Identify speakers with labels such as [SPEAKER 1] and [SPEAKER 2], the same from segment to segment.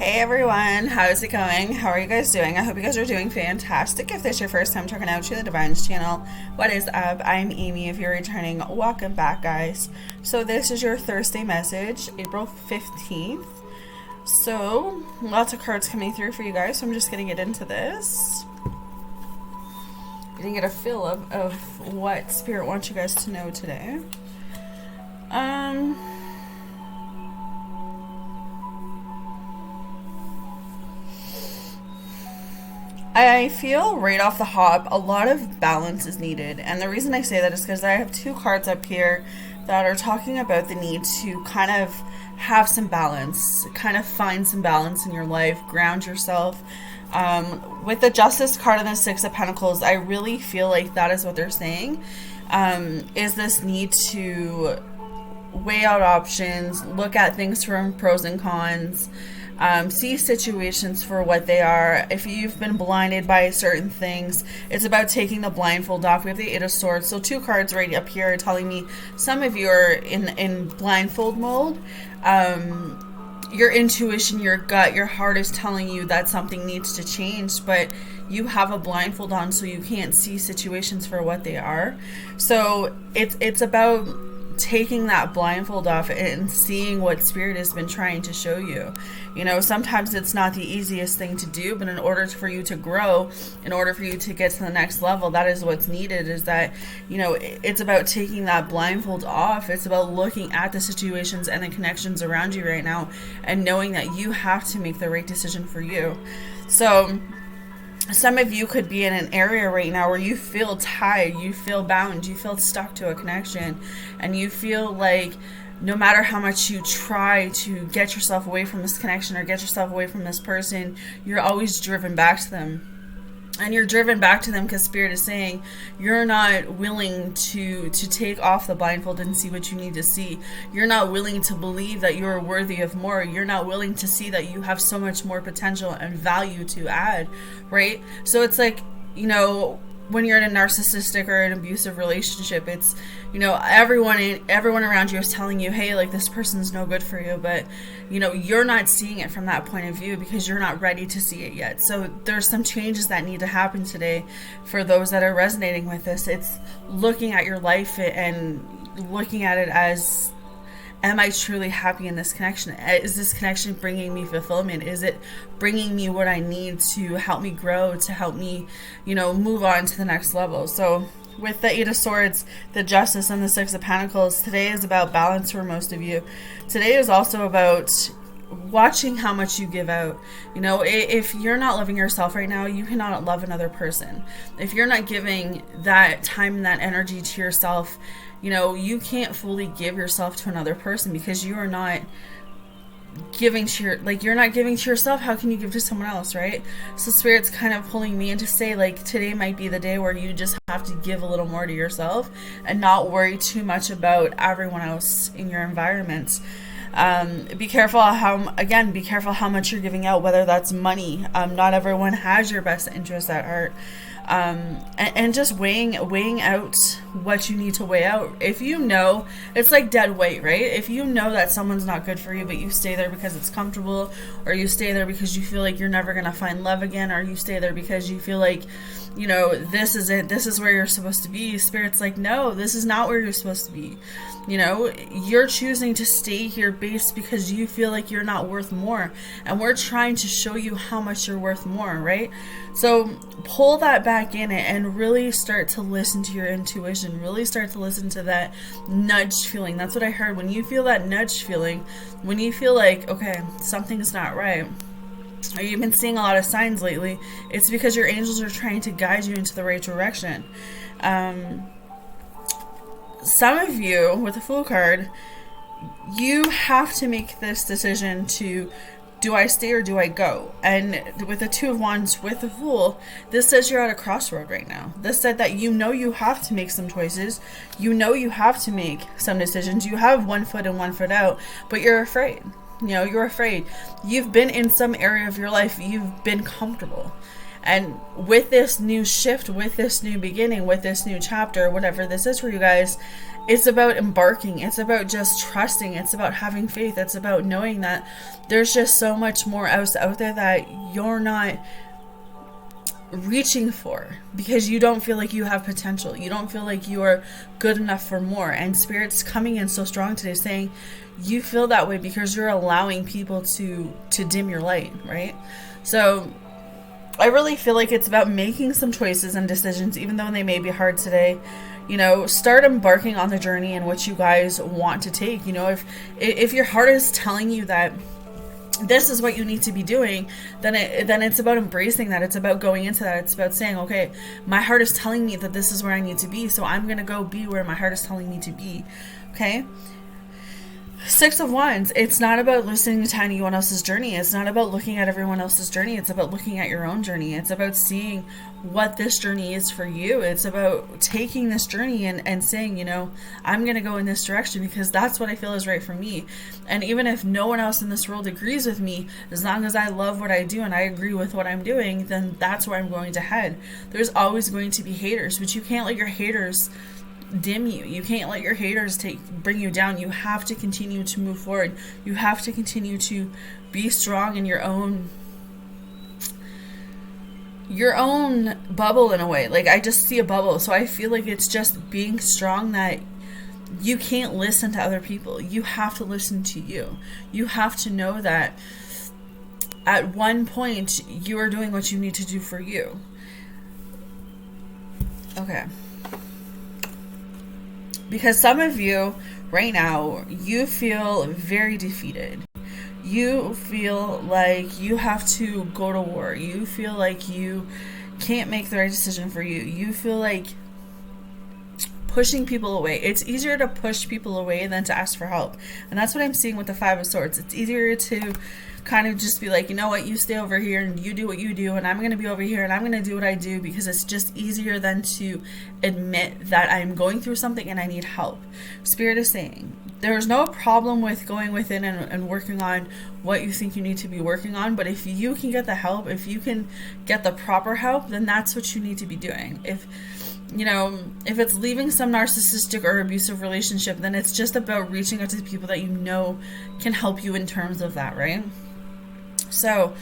[SPEAKER 1] Hey everyone, how's it going? How are you guys doing? I hope you guys are doing fantastic. If this is your first time checking out the Divines channel, what is up? I'm Amy. If you're returning, welcome back, guys. So this is your Thursday message, April 15th. So lots of cards coming through for you guys, so I'm just gonna get into this. Getting get a feel of what Spirit wants you guys to know today. I feel right off the hop a lot of balance is needed, and the reason I say that is because I have two cards up here that are talking about the need to kind of have some balance, kind of find some balance in your life, ground yourself. With the Justice card and the Six of Pentacles, I really feel like that is what they're saying, is this need to weigh out options, look at things from pros and cons, see situations for what they are. If you've been blinded by certain things, it's about taking the blindfold off. We have the Eight of Swords. So two cards right up here are telling me some of you are in blindfold mode. Your intuition, your gut, your heart is telling you that something needs to change, but you have a blindfold on so you can't see situations for what they are. So it's about taking that blindfold off and seeing what Spirit has been trying to show you. You know, sometimes it's not the easiest thing to do, but in order for you to grow, in order for you to get to the next level, that is what's needed, is that, you know, it's about taking that blindfold off. It's about looking at the situations and the connections around you right now and knowing that you have to make the right decision for you. So some of you could be in an area right now where you feel tied, you feel bound, you feel stuck to a connection, and you feel like no matter how much you try to get yourself away from this connection or get yourself away from this person, you're always driven back to them. And you're driven back to them because Spirit is saying you're not willing to take off the blindfold and see what you need to see. You're not willing to believe that you're worthy of more. You're not willing to see that you have so much more potential and value to add, right? So it's like, you know, when you're in a narcissistic or an abusive relationship, it's, you know, everyone around you is telling you, hey, like, this person's no good for you, but, you know, you're not seeing it from that point of view because you're not ready to see it yet. So there's some changes that need to happen today for those that are resonating with this. It's looking at your life and looking at it as, am I truly happy in this connection? Is this connection bringing me fulfillment? Is it bringing me what I need to help me grow, to help me, you know, move on to the next level? So with the Eight of Swords, the Justice, and the Six of Pentacles, today is about balance for most of you. Today is also about watching how much you give out. You know, if you're not loving yourself right now, you cannot love another person. If you're not giving that time and that energy to yourself, you know, you can't fully give yourself to another person because you are not giving to you're not giving to yourself. How can you give to someone else, right? So Spirit's kind of pulling me in to say, like, today might be the day where you just have to give a little more to yourself and not worry too much about everyone else in your environment. Be careful how much you're giving out, whether that's money. Not everyone has your best interest at heart. And just weighing out what you need to weigh out. If you know, it's like dead weight, right? If you know that someone's not good for you, but you stay there because it's comfortable, or you stay there because you feel like you're never going to find love again, or you stay there because you feel like, you know, this is it, this is where you're supposed to be. Spirit's like, no, this is not where you're supposed to be. You know, you're choosing to stay here based because you feel like you're not worth more. And we're trying to show you how much you're worth more, right? So pull that back in and really start to listen to your intuition. Really start to listen to that nudge feeling. That's what I heard. When you feel that nudge feeling, when you feel like, okay, something's not right, or you've been seeing a lot of signs lately, it's because your angels are trying to guide you into the right direction. Some of you, with the Fool card, you have to make this decision to, do I stay or do I go? And with the Two of Wands, with the Fool, this says you're at a crossroad right now. This said that you know you have to make some choices. You know you have to make some decisions. You have one foot in, one foot out, but you're afraid. You know, you're afraid. You've been in some area of your life, you've been comfortable. And with this new shift, with this new beginning, with this new chapter, whatever this is for you guys, it's about embarking. It's about just trusting. It's about having faith. It's about knowing that there's just so much more else out there that you're not reaching for because you don't feel like you have potential. You don't feel like you are good enough for more. And Spirit's coming in so strong today saying you feel that way because you're allowing people to dim your light, right? So I really feel like it's about making some choices and decisions, even though they may be hard today. You know, start embarking on the journey in which you guys want to take. You know, if your heart is telling you that this is what you need to be doing, then it's about embracing that. It's about going into that. It's about saying, okay, my heart is telling me that this is where I need to be, so I'm going to go be where my heart is telling me to be. Okay? Six of Wands, it's not about listening to anyone else's journey. It's not about looking at everyone else's journey. It's about looking at your own journey. It's about seeing what this journey is for you. It's about taking this journey and saying, you know, I'm going to go in this direction because that's what I feel is right for me. And even if no one else in this world agrees with me, as long as I love what I do and I agree with what I'm doing, then that's where I'm going to head. There's always going to be haters, but you can't let your haters dim you. You can't let your haters bring you down. You have to continue to move forward. You have to continue to be strong in your own bubble in a way. Like, I just see a bubble. So I feel like it's just being strong that you can't listen to other people. You have to listen to you. You have to know that at one point you are doing what you need to do for you. Okay. Because some of you right now, you feel very defeated. You feel like you have to go to war. You feel like you can't make the right decision for you. You feel like pushing people away. It's easier to push people away than to ask for help. And that's what I'm seeing with the Five of Swords. It's easier to kind of just be like, you know what, you stay over here and you do what you do and I'm going to be over here and I'm going to do what I do, because it's just easier than to admit that I'm going through something and I need help. Spirit is saying there's no problem with going within and working on what you think you need to be working on, but if you can get the help, if you can get the proper help, then that's what you need to be doing. If it's leaving some narcissistic or abusive relationship, then it's just about reaching out to the people that you know can help you in terms of that, right? So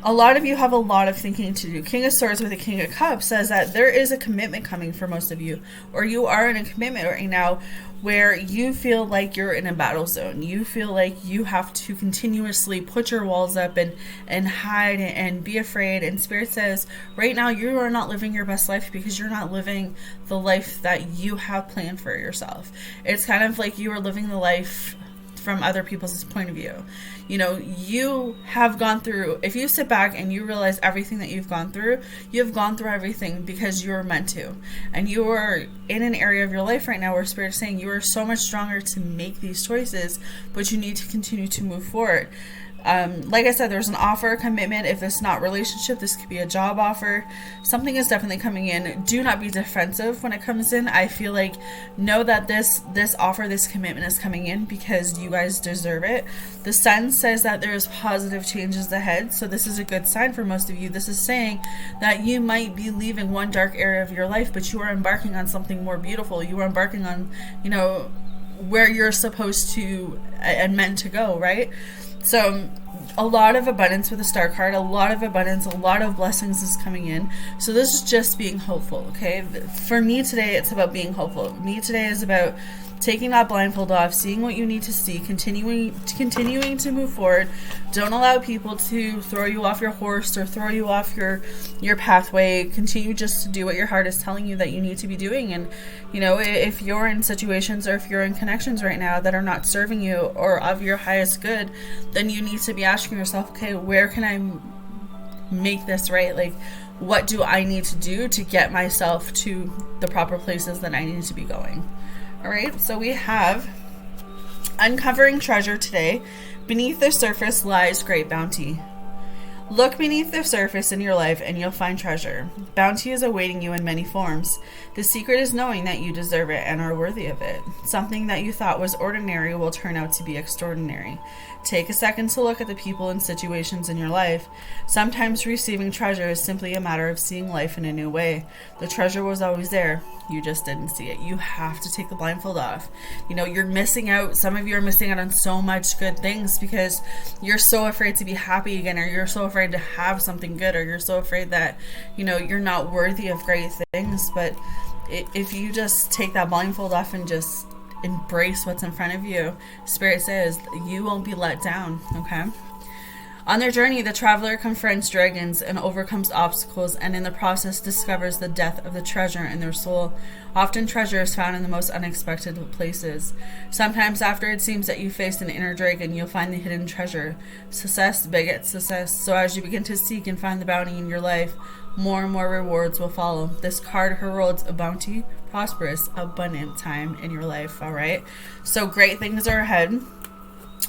[SPEAKER 1] a lot of you have a lot of thinking to do. King of Swords with the King of Cups says that there is a commitment coming for most of you, or you are in a commitment right now where you feel like you're in a battle zone. You feel like you have to continuously put your walls up and hide and be afraid. And Spirit says right now you are not living your best life because you're not living the life that you have planned for yourself. It's kind of like you are living the life from other people's point of view. You know, you have gone through, if you sit back and you realize everything that you've gone through everything because you're meant to. And you are in an area of your life right now where Spirit is saying you are so much stronger to make these choices, but you need to continue to move forward. Like I said, there's an offer, a commitment. If it's not relationship, this could be a job offer. Something is definitely coming in. Do not be defensive when it comes in. I feel like know that this offer, this commitment is coming in because you guys deserve it. The Sun says that there's positive changes ahead. So this is a good sign for most of you. This is saying that you might be leaving one dark area of your life, but you are embarking on something more beautiful. You are embarking on, where you're supposed to and meant to go, right? So a lot of abundance with the Star card, a lot of abundance, a lot of blessings is coming in. So this is just being hopeful, okay? For me today, it's about being hopeful. Me today is about taking that blindfold off, seeing what you need to see, continuing to move forward. Don't allow people to throw you off your horse or throw you off your pathway. Continue just to do what your heart is telling you that you need to be doing. And if you're in situations or if you're in connections right now that are not serving you or of your highest good, then you need to be asking yourself, okay, where can I make this right? Like, what do I need to do to get myself to the proper places that I need to be going? All right, so we have uncovering treasure today. Beneath the surface lies great bounty. Look beneath the surface in your life and you'll find treasure. Bounty is awaiting you in many forms. The secret is knowing that you deserve it and are worthy of it. Something that you thought was ordinary will turn out to be extraordinary. Take a second to look at the people and situations in your life. Sometimes receiving treasure is simply a matter of seeing life in a new way. The treasure was always there. You just didn't see it. You have to take the blindfold off. You're missing out. Some of you are missing out on so much good things because you're so afraid to be happy again, or you're so afraid to have something good, or you're so afraid that, you're not worthy of great things. But if you just take that blindfold off and just embrace what's in front of you, Spirit says you won't be let down, okay? On their journey, the traveler confronts dragons and overcomes obstacles, and in the process discovers the depth of the treasure in their soul. Often treasure is found in the most unexpected of places. Sometimes after it seems that you faced an inner dragon, you'll find the hidden treasure. Success begets success. So as you begin to seek and find the bounty in your life, more and more rewards will follow. This card heralds a bounty, prosperous, abundant time in your life, all right? So great things are ahead.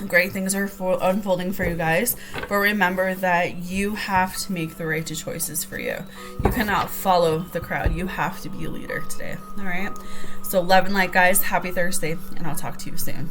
[SPEAKER 1] Great things are unfolding for you guys, but remember that you have to make the right choices for you. You cannot follow the crowd. You have to be a leader today. All right. So love and light, guys. Happy Thursday, and I'll talk to you soon.